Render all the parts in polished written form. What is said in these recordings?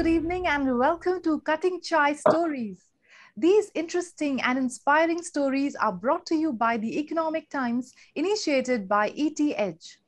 good evening and welcome to Cutting Chai Stories. These interesting and inspiring stories are brought to you by the Economic Times, initiated by ET Edge.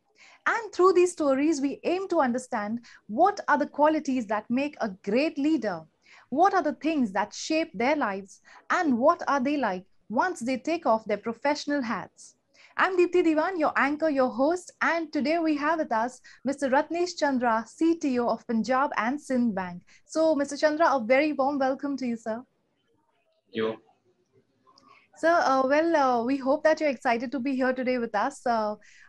And through these stories, we aim to understand what are the qualities that make a great leader, what are the things that shape their lives, and what are they like once they take off their professional hats. I'm Deepthi Diwan, your anchor, your host, and today we have with us Mr. Ratnesh Chandra, CTO of Punjab and Sindh Bank. So, Mr. Chandra, a very warm welcome to you, sir. You. Sir, we hope that you're excited to be here today with us.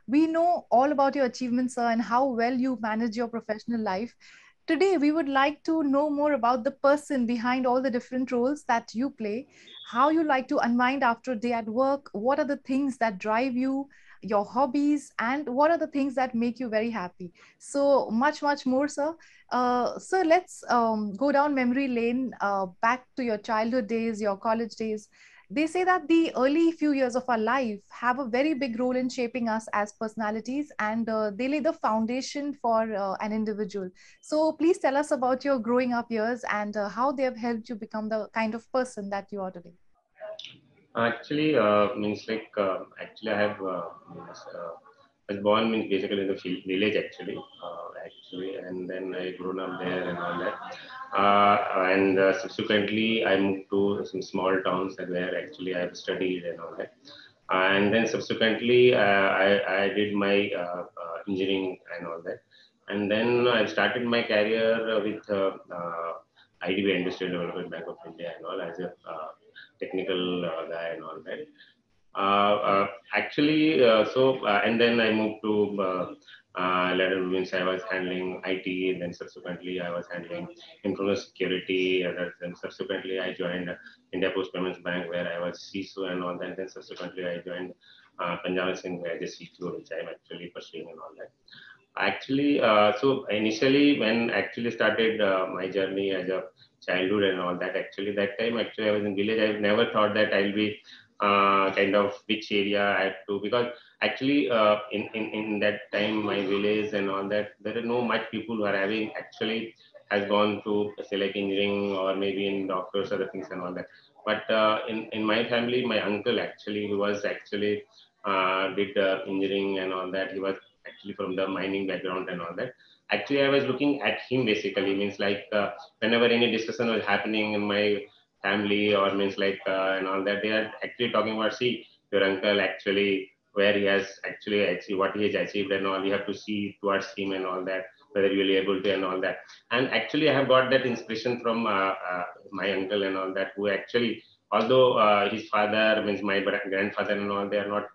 We know all about your achievements, sir, and how well you manage your professional life. Today, we would like to know more about the person behind all the different roles that you play, how you like to unwind after a day at work, what are the things that drive you, your hobbies, and what are the things that make you very happy. So, much more, sir. Sir, let's go down memory lane back to your childhood days, your college days. They say that the early few years of our life have a very big role in shaping us as personalities, and they lay the foundation for an individual. So please tell us about your growing up years and how they have helped you become the kind of person that you are today. Actually, actually I have was born means basically in the village actually, and then I grown up there and all that. And subsequently, I moved to some small towns where actually I have studied and all that. And then subsequently, I did my engineering and all that. And then I started my career with IDB, Industrial Development Bank of India, and all as a technical guy and all that. And then I moved to later means I was handling IT, and then subsequently I was handling information security, and then subsequently I joined India Post Payments Bank where I was CISO and all that. And then subsequently I joined Punjab and Singh as a CTO, which I'm actually pursuing and all that. Actually, so initially when actually started my journey as a childhood and all that, actually that time actually I was in village. I never thought that I'll be kind of which area I had to, because actually in that time my village and all that, there are no much people who are having actually has gone to say like engineering or maybe in doctors other things and all that. But in my family, my uncle actually, who was actually did engineering and all that. He was actually from the mining background and all that. Actually, I was looking at him basically, means like whenever any discussion was happening in my family or means like and all that, they are actually talking about, see, your uncle actually, where he has actually achieved, what he has achieved and all, you have to see towards him and all that, whether you will be able to and all that. And actually, I have got that inspiration from my uncle and all that, who actually, although his father means my grandfather and all, they are not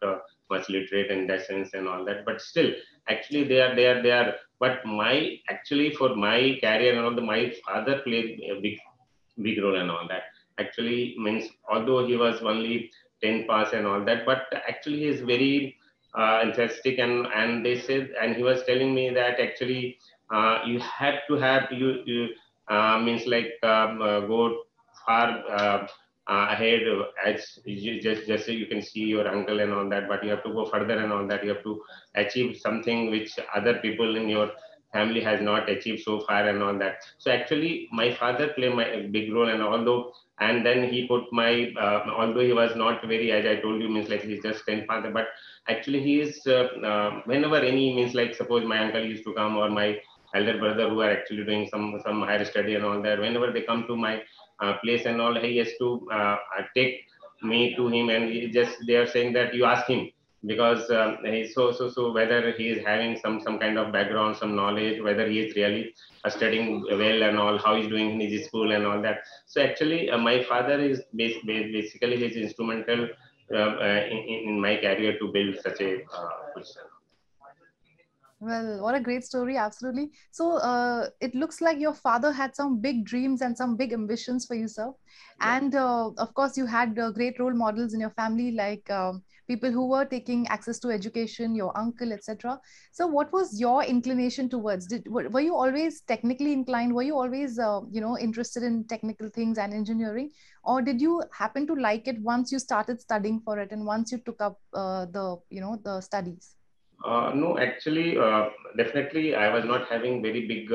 much literate in that sense and all that, but still, actually, they are. But my actually for my career and all, my father played a big role and all that. Actually, means although he was only 10 pass and all that, but actually he is very enthusiastic, and they said, and he was telling me that actually you have to have you means like go far ahead, as you just so you can see your uncle and all that, but you have to go further and all that. You have to achieve something which other people in your family has not achieved so far and all that. So actually, my father played a big role, and although, and then he put my although he was not very, as I told you, means like he's just 10 father, but actually he is whenever any means like suppose my uncle used to come, or my elder brother who are actually doing some higher study and all that, whenever they come to my place and all, he has to take me to him, and he just they are saying that you ask him, because so whether he is having some kind of background, some knowledge, whether he is really studying well and all, how he's doing in his school and all that. So actually, my father is basically his instrumental in my career to build such a position. Well, what a great story, absolutely. So it looks like your father had some big dreams and some big ambitions for you, sir. Yeah. And of course, you had great role models in your family, like people who were taking access to education, your uncle, etc. So what was your inclination towards? Were you always technically inclined? Were you always, interested in technical things and engineering? Or did you happen to like it once you started studying for it and once you took up the studies? No, actually, definitely, I was not having very big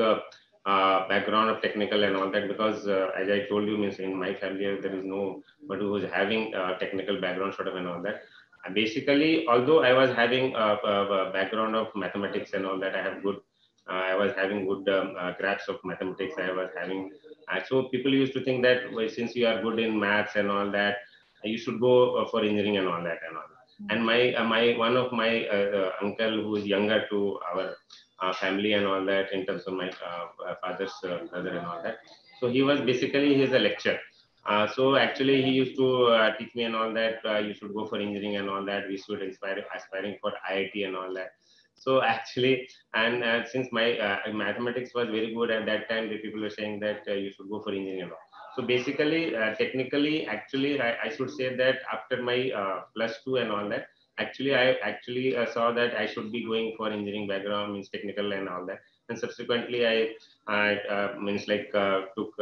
background of technical and all that, because as I told you, means in my family there is no but who is having technical background sort of and all that. Basically, although I was having a background of mathematics and all that, I was having good grasp of mathematics. I was having, so people used to think that, well, since you are good in maths and all that, you should go for engineering and all that and all. And my one of my uncle who is younger to our family and all that, in terms of my father's brother and all that. So he was basically, he's a lecturer. So actually he used to teach me and all that, you should go for engineering and all that. We should aspiring for IIT and all that. So actually, and since my mathematics was very good at that time, the people were saying that you should go for engineering and all. So basically, technically, actually, I should say that after my plus two and all that, actually I actually saw that I should be going for engineering background, means technical and all that. And subsequently I means like took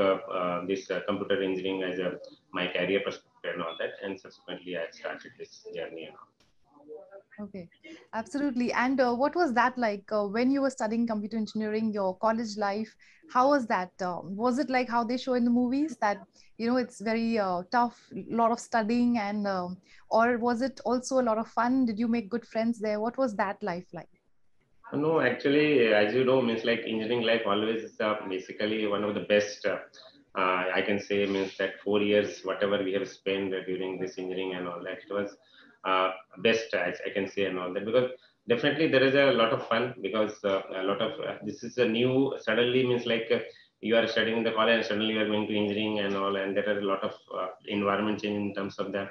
this computer engineering as a my career perspective and all that, and subsequently I started this journey and all. Okay, absolutely. And what was that like when you were studying computer engineering, your college life? How was that? Was it like how they show in the movies that, it's very tough, lot of studying, and or was it also a lot of fun? Did you make good friends there? What was that life like? No, actually, as you know, means like engineering life always is basically one of the best. I can say, means that 4 years, whatever we have spent during this engineering and all that, it was best, as I can say and all that, because definitely there is a lot of fun, because a lot of this is a new suddenly, means like you are studying in the college and suddenly you are going to engineering and all, and there are a lot of environment change in terms of the,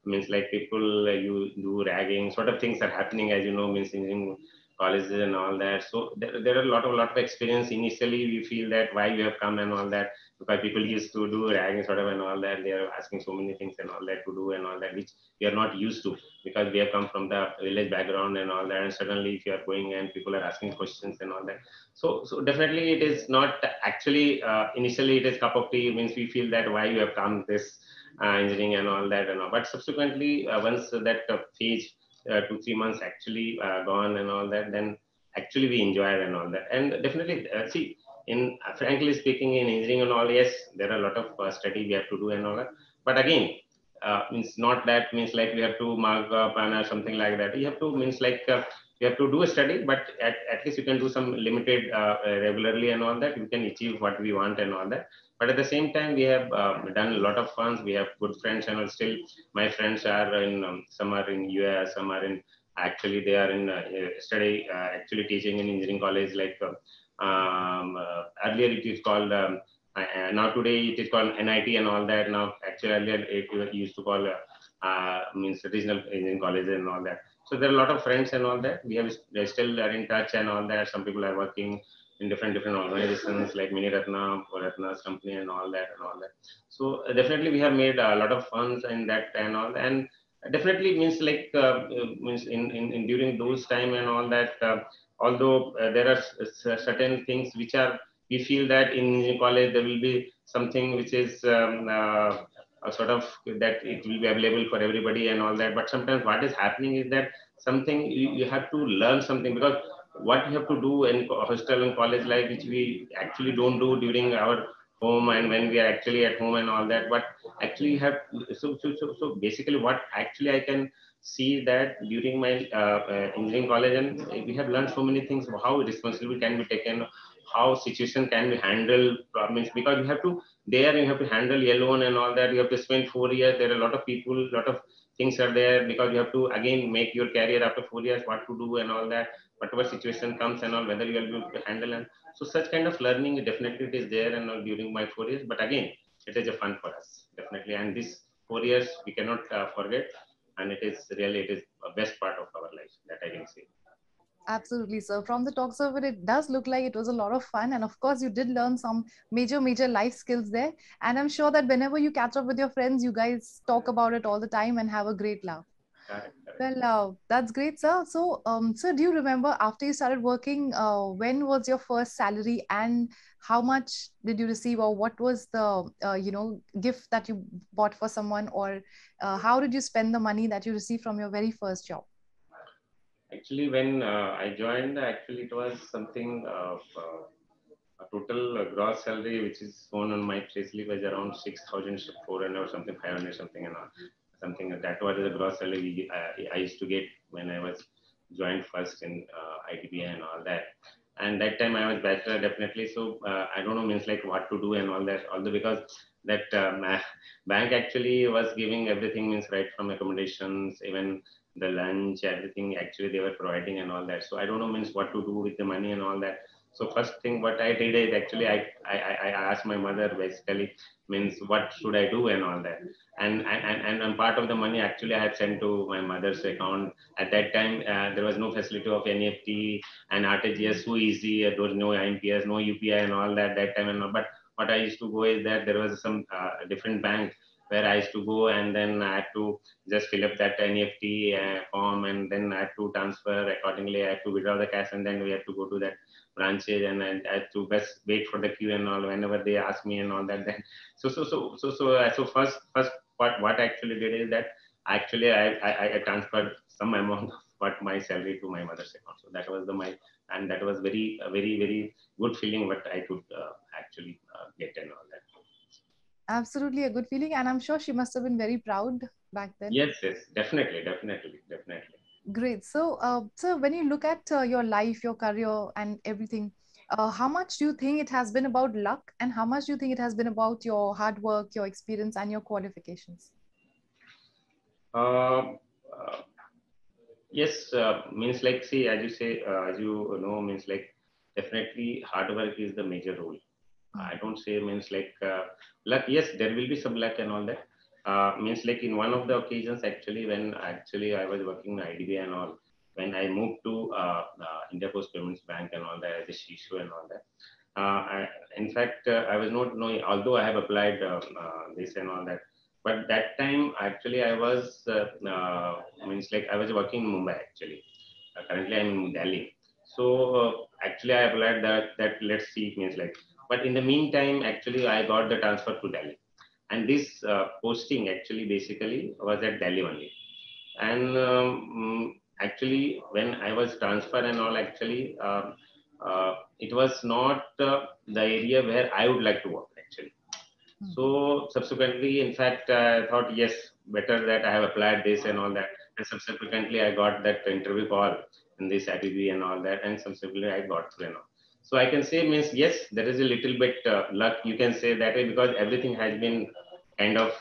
means like people you do ragging sort of things are happening, as you know, means engineering colleges and all that. So there are a lot of experience. Initially, we feel that why we have come and all that, because people used to do ragging sort of and all that. They are asking so many things and all that to do and all that, which we are not used to, because we have come from the village background and all that. And suddenly, if you are going and people are asking questions and all that, so definitely it is not actually initially it is cup of tea. Means we feel that why you have come this engineering and all that and all. But subsequently, once that phase 2 3 months actually gone and all that, then actually we enjoyed and all that. And definitely see, in frankly speaking, in engineering and all, yes, there are a lot of study we have to do and all that. But again, means not that means like we have to mark up and something like that. You have to means like you have to do a study, but at least you can do some limited regularly and all that. You can achieve what we want and all that. But at the same time, we have done a lot of fun. We have good friends, and all. Still my friends are in some are in US, some are in actually they are in study actually teaching in engineering college, like earlier it is called now today it is called NIT and all that. Now actually earlier it used to call means regional engineering colleges and all that. So there are a lot of friends and all that. We have they still are in touch and all that. Some people are working in different organizations like Mini Ratna, Ratna's company and all that and all that. So definitely we have made a lot of funds in that and all, and definitely means like means in during those time and all that. Although there are certain things which are we feel that in engineering college there will be something which is a sort of that it will be available for everybody and all that. But sometimes what is happening is that something you have to learn something, because what you have to do in hostel and college life, which we actually don't do during our home and when we are actually at home and all that. But actually you have so basically what actually I can see that during my engineering college, and we have learned so many things, how responsibility can be taken, how situation can be handled. Means because you have to there you have to handle alone and all that. You have to spend 4 years. There are a lot of people, a lot of things are there, because you have to again make your career after 4 years, what to do and all that, whatever situation comes and all, whether you will be able to handle. And so such kind of learning definitely it is there and all during my 4 years. But again, it is a fun for us definitely, and this 4 years we cannot forget, and it is really it is a best part of our life that I can say. Absolutely. So from the talks of it, it does look like it was a lot of fun. And of course, you did learn some major life skills there. And I'm sure that whenever you catch up with your friends, you guys talk about it all the time and have a great laugh. Correct, correct. Well, that's great, sir. So, sir, do you remember after you started working, when was your first salary and how much did you receive, or what was the, gift that you bought for someone, or how did you spend the money that you received from your very first job? Actually, when I joined, actually it was something total gross salary which is shown on my payslip was around 6,400 or something, 500 something, and something like that was the gross salary I used to get when I was joined first in ITBI and all that. And that time I was bachelor definitely, so I don't know means like what to do and all that. Although because that bank actually was giving everything, means right from accommodations, even the lunch, everything actually they were providing and all that. So I don't know means what to do with the money and all that. So first thing what I did is actually I asked my mother basically, means what should I do and all that. And part of the money actually I had sent to my mother's account. At that time there was no facility of NEFT and RTGS so easy. There was no IMPS, no UPI and all that time and all. But what I used to go is that there was some different bank where I used to go, and then I had to just fill up that NEFT form, and then I had to transfer accordingly. I had to withdraw the cash, and then we had to go to that branches, and I had to best wait for the queue and all whenever they ask me and all that. Then so first what I actually did is that actually I transferred some amount of what my salary to my mother's account. So that was the my, and that was very very good feeling what I could actually get and all that. Absolutely a good feeling, and I'm sure she must have been very proud back then. Yes, definitely. Great. So when you look at your life, your career, and everything, how much do you think it has been about luck, and how much do you think it has been about your hard work, your experience, and your qualifications? Uh, uh, yes, means like see as you say, as you know, means like definitely hard work is the major role. Hmm. I don't say means like luck. Yes, there will be some luck and all that. Means like in one of the occasions actually when actually I was working in IDB and all, when I moved to India Post Payments Bank and all that, the Shishu and all that. In fact, I was not knowing, although I have applied this and all that, but that time actually I was means like I was working in Mumbai actually. Currently I'm in Delhi. So actually I applied that let's see means like, but in the meantime actually I got the transfer to Delhi, and this posting actually basically was at Delhi only. And actually when I was transferred and all actually it was not the area where I would like to work actually. Hmm. So subsequently, in fact, I thought, yes, better that I have applied this and all that. And subsequently, I got that interview call in this IBB and all that. And subsequently, I got through. So I can say, means, yes, there is a little bit luck. You can say that way because everything has been kind of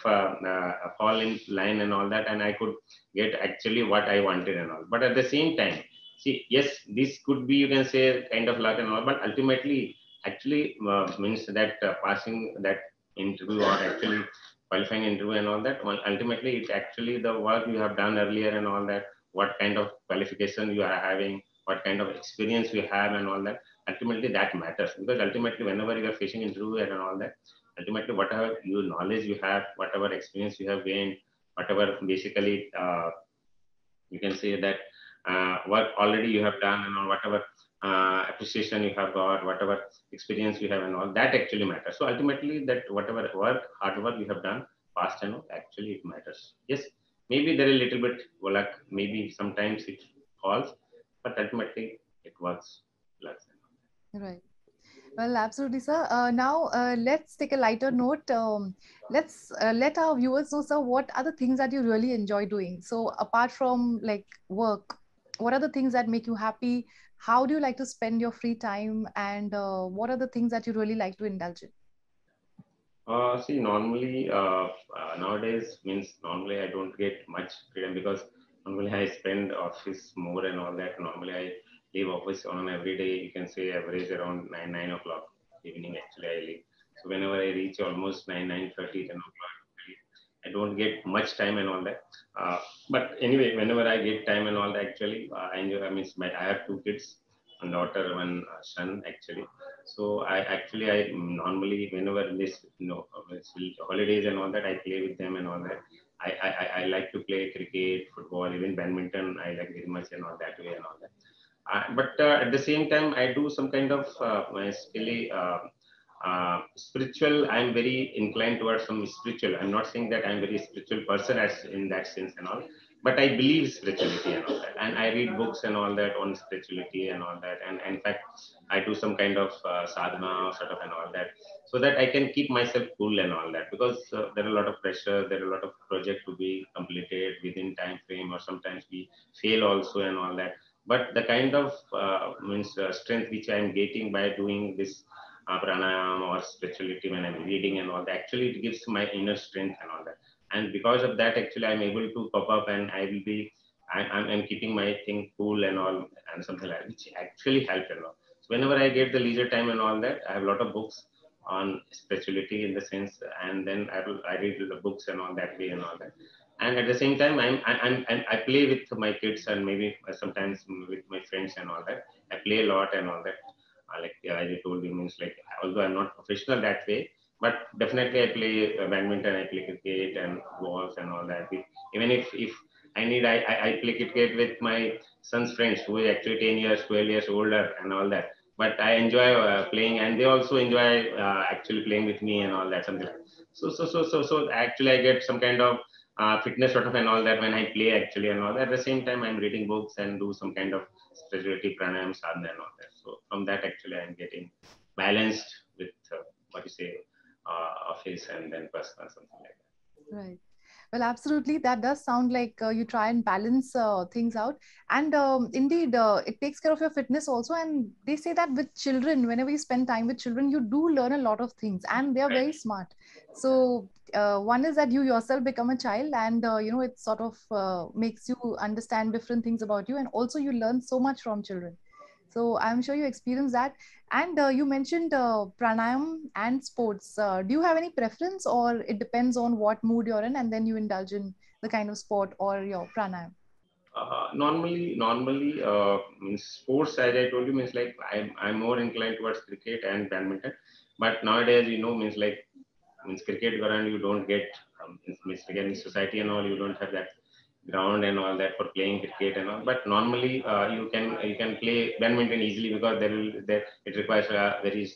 fall in line and all that. And I could get actually what I wanted and all. But at the same time, see, yes, this could be, you can say, kind of luck and all. But ultimately, actually means that passing that interview or actually qualifying interview and all that. Well, ultimately, it's actually the work you have done earlier and all that, what kind of qualification you are having, what kind of experience you have and all that. Ultimately, that matters because ultimately, whenever you are facing interview and all that, ultimately, whatever your knowledge you have, whatever experience you have gained, whatever basically you can say that what already you have done and all, whatever appreciation you have got, whatever experience you have and all that actually matters. So ultimately that whatever work, hard work you have done past and all, actually it matters. Yes, maybe there is a little bit luck, maybe sometimes it falls, but ultimately it works. Luck. Right. Well, absolutely, sir. Now, let's take a lighter note. Let's let our viewers know, sir, what are the things that you really enjoy doing? So, apart from like work, what are the things that make you happy? How do you like to spend your free time? And what are the things that you really like to indulge in? See, normally nowadays means normally I don't get much freedom because normally I spend office more and all that. Normally I leave office on every day. You can say average around 9 o'clock evening. Actually, I leave. So whenever I reach almost 9:30, 10 o'clock, I don't get much time and all that. But anyway, whenever I get time and all that, actually I enjoy. I mean, I have two kids, one daughter, one son actually. So I normally whenever this holidays and all that I play with them and all that. I like to play cricket, football, even badminton. I like very much and all that way and all that. But at the same time, I do some kind of basically spiritual. I'm very inclined towards some spiritual. I'm not saying that I'm very spiritual person as in that sense and all, but I believe spirituality and all that, and I read books and all that on spirituality and all that, and in fact, I do some kind of sadhana sort of and all that, so that I can keep myself cool and all that, because there are a lot of pressure, there are a lot of project to be completed within time frame, or sometimes we fail also and all that. But the kind of strength which I am getting by doing this pranayam or spirituality when I'm reading and all that, actually it gives my inner strength and all that, and because of that actually I'm able to pop up, and I will be I'm keeping my thing cool and all, and something like that, which actually helped a lot. So whenever I get the leisure time and all that, I have a lot of books on spirituality in the sense, and then I read the books and all that way and all that. And at the same time, I play with my kids, and maybe sometimes with my friends and all that. I play a lot and all that. As I told you, means like, although I'm not professional that way, but definitely I play badminton, I play cricket and golf and all that. Even if I need, I play cricket with my son's friends who is actually 10 years, 12 years older and all that. But I enjoy playing, and they also enjoy actually playing with me and all that, something like that. So actually I get some kind of fitness sort of and all that when I play actually and all that. At the same time, I'm reading books and do some kind of spirituality, pranayam, sadhana and all that. So from that actually I'm getting balanced with what you say, office and then personal, something like that. Right. Well, absolutely. That does sound like you try and balance things out. And indeed, it takes care of your fitness also. And they say that with children, whenever you spend time with children, you do learn a lot of things and they are Right. very smart. So, one is that you yourself become a child and, it sort of makes you understand different things about you. And also, you learn so much from children. So, I'm sure you experience that. And you mentioned pranayam and sports. Do you have any preference, or it depends on what mood you're in, and then you indulge in the kind of sport or your pranayam? Normally, means sports, as I told you, means like I'm more inclined towards cricket and badminton. But nowadays, means like, means cricket ground you don't get, means again in society and all, you don't have that ground and all that for playing cricket and all. But normally, you can play badminton easily, because there it requires a very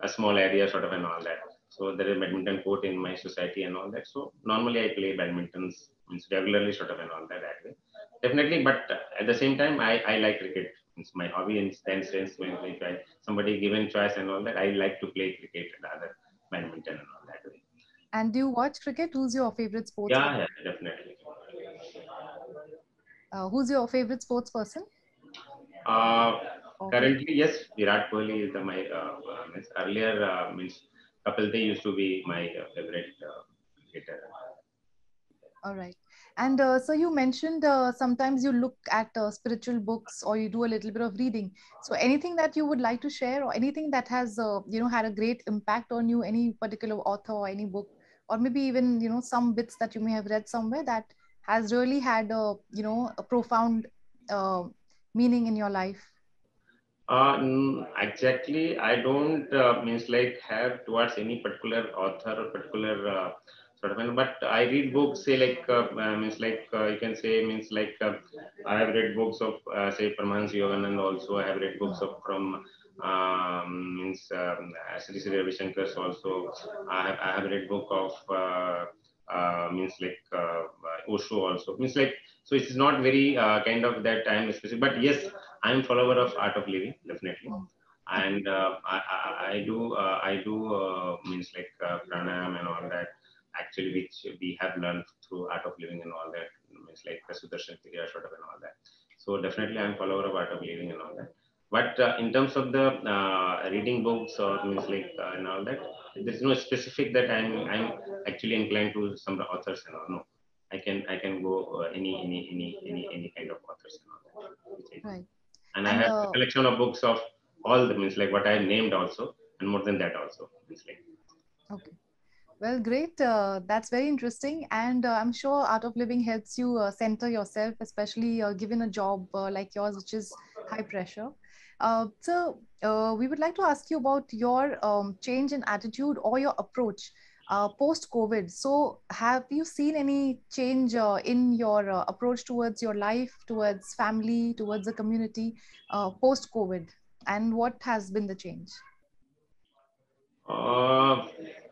a small area sort of and all that. So there is a badminton court in my society and all that. So normally I play badminton, means regularly sort of and all that way. Definitely, but at the same time, I like cricket. It's my hobby in that sense. When if somebody given choice and all that, I like to play cricket rather badminton and all that way. And do you watch cricket? Who's your favorite sports Yeah, person? yeah, definitely. Who's your favorite sports person? Uh, Okay. Currently, yes, Virat Kohli is my means earlier means Kapil Dev used to be my favorite cricketer. All right. And so you mentioned sometimes you look at spiritual books or you do a little bit of reading. So anything that you would like to share, or anything that has had a great impact on you, any particular author or any book, or maybe even some bits that you may have read somewhere that has really had a profound uh, meaning in your life. Exactly, I don't means like have towards any particular author or particular sort of, but I read books. Say like means like you can say means like I have read books of say Paramahansa Yogananda. Also, I have read books of from means Sri Sri Ravi Shankar's also. I have read book of means like Osho also. Means like, so it's not very kind of that time specific, but yes, I'm follower of art of living, definitely, Mm. Okay. and I do means like pranayam and all that. Actually, which we have learned through art of living and all that, means like the Sudarshan Kriya sort of and all that. So definitely, I'm follower of art of living and all that. But in terms of the reading books or means like and all that, there's no specific that I'm actually inclined to some authors and all. No, I can go any kind of authors and all that. Right. And I And have a collection of books of all the means like what I named also, and more than that also. Means like, okay. Well, great. That's very interesting. And I'm sure Art of Living helps you center yourself, especially given a job like yours, which is high pressure. So, we would like to ask you about your change in attitude or your approach post COVID. So, have you seen any change in your approach towards your life, towards family, towards the community post COVID? And what has been the change? uh,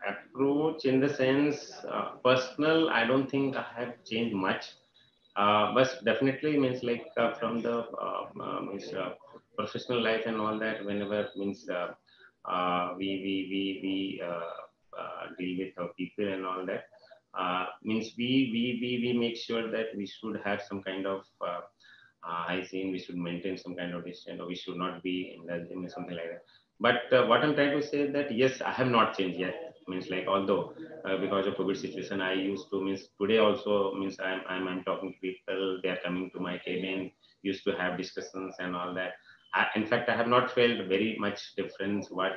approach in the sense personal, I don't think I have changed much. but definitely means like from the means professional life and all that. Whenever means we deal with our people and all that. Means we make sure that we should have some kind of hygiene. We should maintain some kind of distance, or we should not be in the gym or something like that. But what I'm trying to say is that yes, I have not changed yet. Means like although because of COVID situation, I used to means today also means I'm talking to people. They are coming to my cabin. Used to have discussions and all that. In fact, I have not felt very much difference what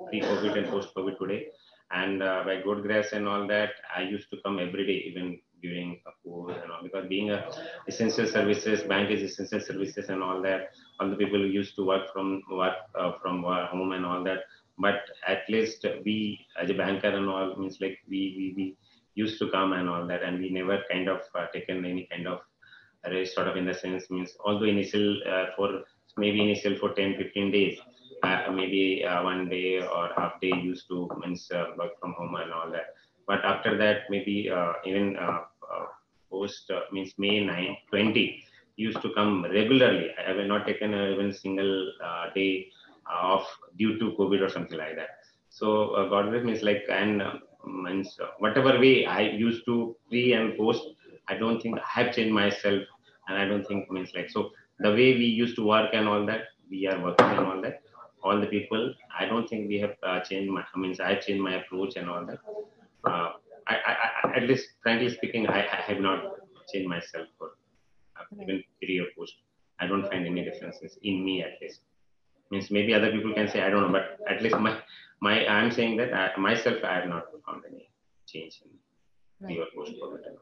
pre-COVID and post-COVID today. And by good grace and all that, I used to come every day, even during COVID and all, because being a essential services, bank is essential services and all that. All the people used to work from home and all that. But at least we, as a banker and all, means like we used to come and all that, and we never kind of taken any kind of rest sort of in the sense means although initial for 10-15 days, maybe one day or half day used to means work from home and all that. But after that, maybe even post means May 9, 20 used to come regularly. I have not taken even single day off due to COVID or something like that. So God bless means like and means whatever way I used to pre and post, I don't think I have changed myself, and I don't think means like so the way we used to work and all that, we are working and all that. All the people, I don't think we have changed my. I mean, I changed my approach and all that. Uh, at least, frankly speaking, I have not changed myself for Right. even career post. I don't find any differences in me at least. Means maybe other people can say I don't know, but at least my I'm saying that myself I have not found any change in Right. career post COVID.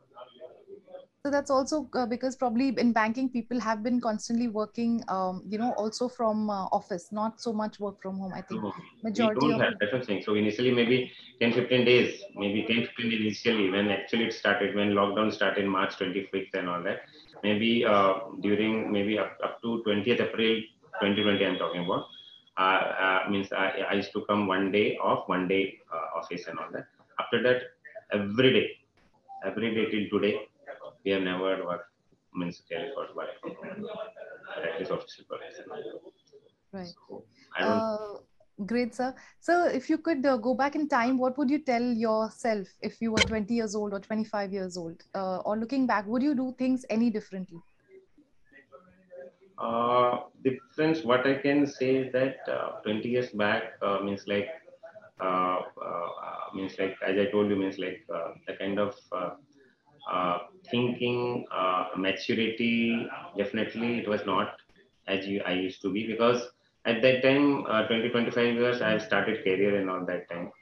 So that's also because probably in banking, people have been constantly working, also from office, not so much work from home. I think No, we majority don't of have. That's what I'm saying. So initially, maybe 10-15 days, maybe 10-15 days initially, when actually it started, when lockdown started March 25th and all that. Maybe during maybe up to 20th April 2020, I'm talking about. Means I used to come one day off, one day office and all that. After that, every day, every day till today, we have never worked, means telephone work from home, at least official purpose. right. So I don't. Uh, Great, sir. So, if you could go back in time, what would you tell yourself if you were 20 years old or 25 years old? Or looking back, would you do things any differently? Difference, what I can say is that 20 years back means like as I told you means like the kind of thinking maturity definitely it was not as I used to be because at that time 20-25 years I have started career and all that time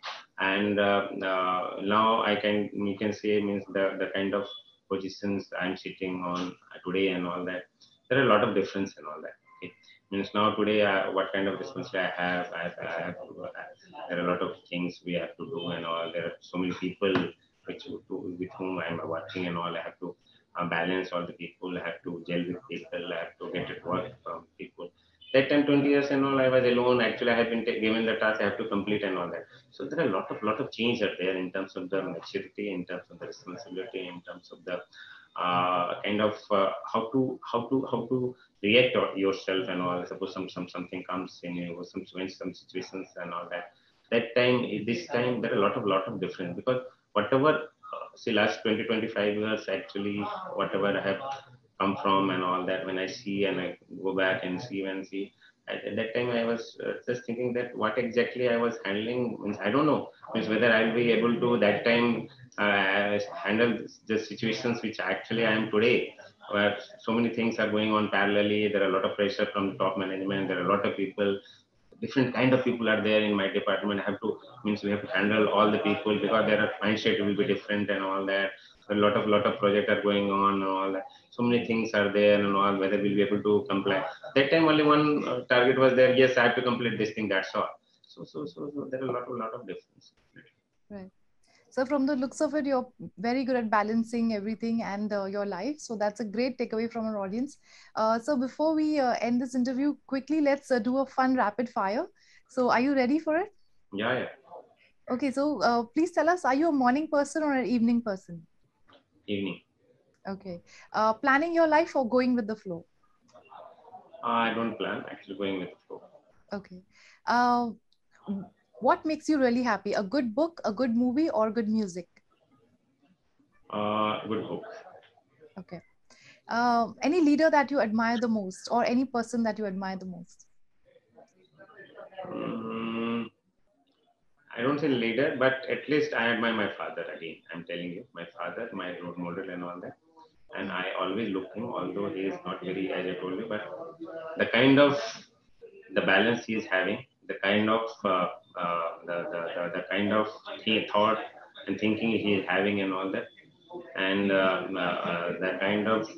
and now I can you can say means the kind of positions I'm sitting on today and all that there are a lot of difference and all that. Okay. Means now today, what kind of responsibility I have to, there are a lot of things we have to do and all. There are so many people with whom I'm working and all. I have to balance all the people. I have to gel with people. I have to get it work from people. That time, 20 years and all, I was alone. Actually, I have been given the task I have to complete and all that. So there are a lot of change are there in terms of the maturity, in terms of the responsibility, in terms of the kind of how to react yourself and all. Suppose something comes in you, some situations and all that. That time, this time, there are a lot of difference because whatever see last 20-25 years actually whatever I have come from and all that when I see and I go back and see at that time I was just thinking that what exactly I was handling means I don't know means whether I'll be able to that time handle the situations which actually I am today, where so many things are going on parallelly. There are a lot of pressure from top management. There are a lot of people, different kind of people are there in my department. I have to means we have to handle all the people because their mindset will be different and all that. A lot of projects are going on and all that. So many things are there and all. Whether we'll be able to comply. That time only one target was there. Yes, I have to complete this thing. That's all. So there are a lot of difference. Right. So, from the looks of it, you're very good at balancing everything and your life. So, that's a great takeaway from our audience. So, before we end this interview, quickly let's do a fun rapid fire. So, are you ready for it? Yeah, yeah. Okay. So, please tell us, are you a morning person or an evening person? Evening. Okay. Planning your life or going with the flow? I don't plan, actually going with the flow. Okay. Uh, what makes you really happy? A good book, a good movie, or good music? Good book. Okay. Any leader that you admire the most, or any person that you admire the most? Mm, I don't say leader, but at least I admire my father again. I'm telling you, my father, my role model, and all that. And I always look him, although he is not very, as I told you, but the kind of the balance he is having, the kind of the kind of thought and thinking he is having, and all that, and the kind of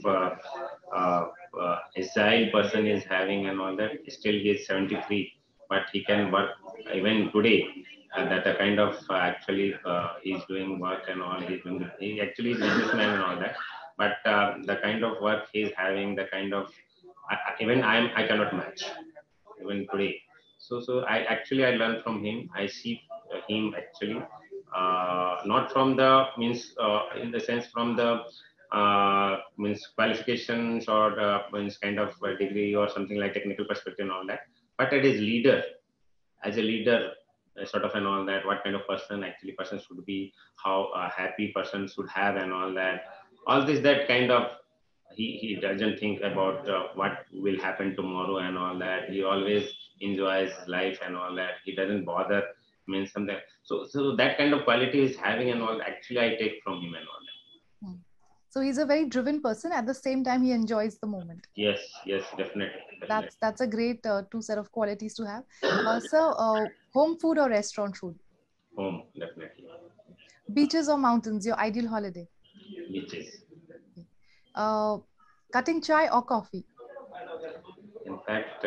agile person is having, and all that. Still, he is 73, but he can work even today. That the kind of actually he's doing work and all. He actually is businessman and all that. But the kind of work he's having, the kind of even I cannot match even today. So I learn from him. I see him actually not from the means in the sense from the means qualifications or means kind of a degree or something like technical perspective and all that, but it is leader as a leader sort of and all that, what kind of person actually person should be, how a happy person should have and all that, all this that kind of he doesn't think about what will happen tomorrow and all that. He always enjoys life and all that. He doesn't bother means something. So that kind of quality is having and all actually I take from him and all that. Hmm. So he's a very driven person. At the same time, he enjoys the moment. Yes, definitely, definitely. That's a great two set of qualities to have. So, home food or restaurant food? Home, definitely. Beaches or mountains? Your ideal holiday? Beaches. Uh, cutting chai or coffee? In fact,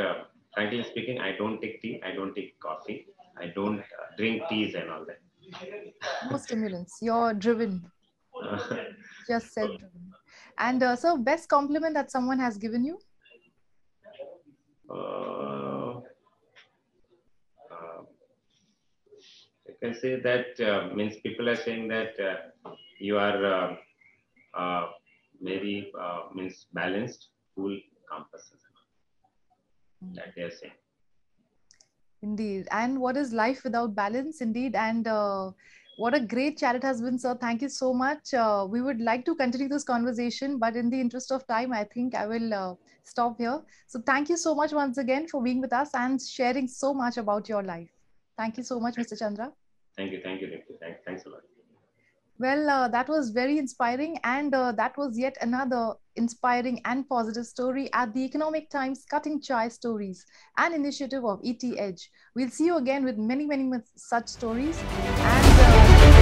frankly speaking, I don't take tea. I don't take coffee. I don't drink teas and all that. No stimulants. You're driven. Just said driven. And so, best compliment that someone has given you? uh, uh, I can say that means people are saying that you are very means balanced, cool, calm person. That they are saying. Indeed. And what is life without balance? Indeed. And what a great chat it has been, sir. Thank you so much. We would like to continue this conversation, but in the interest of time, I think I will stop here. So thank you so much once again for being with us and sharing so much about your life. Thank you so much, Mr. Chandra. Thank you, Nikki. Thanks a lot. Well, that was very inspiring, and that was yet another inspiring and positive story at the Economic Times Cutting Chai Stories, an initiative of ET Edge. We'll see you again with many, many such stories. And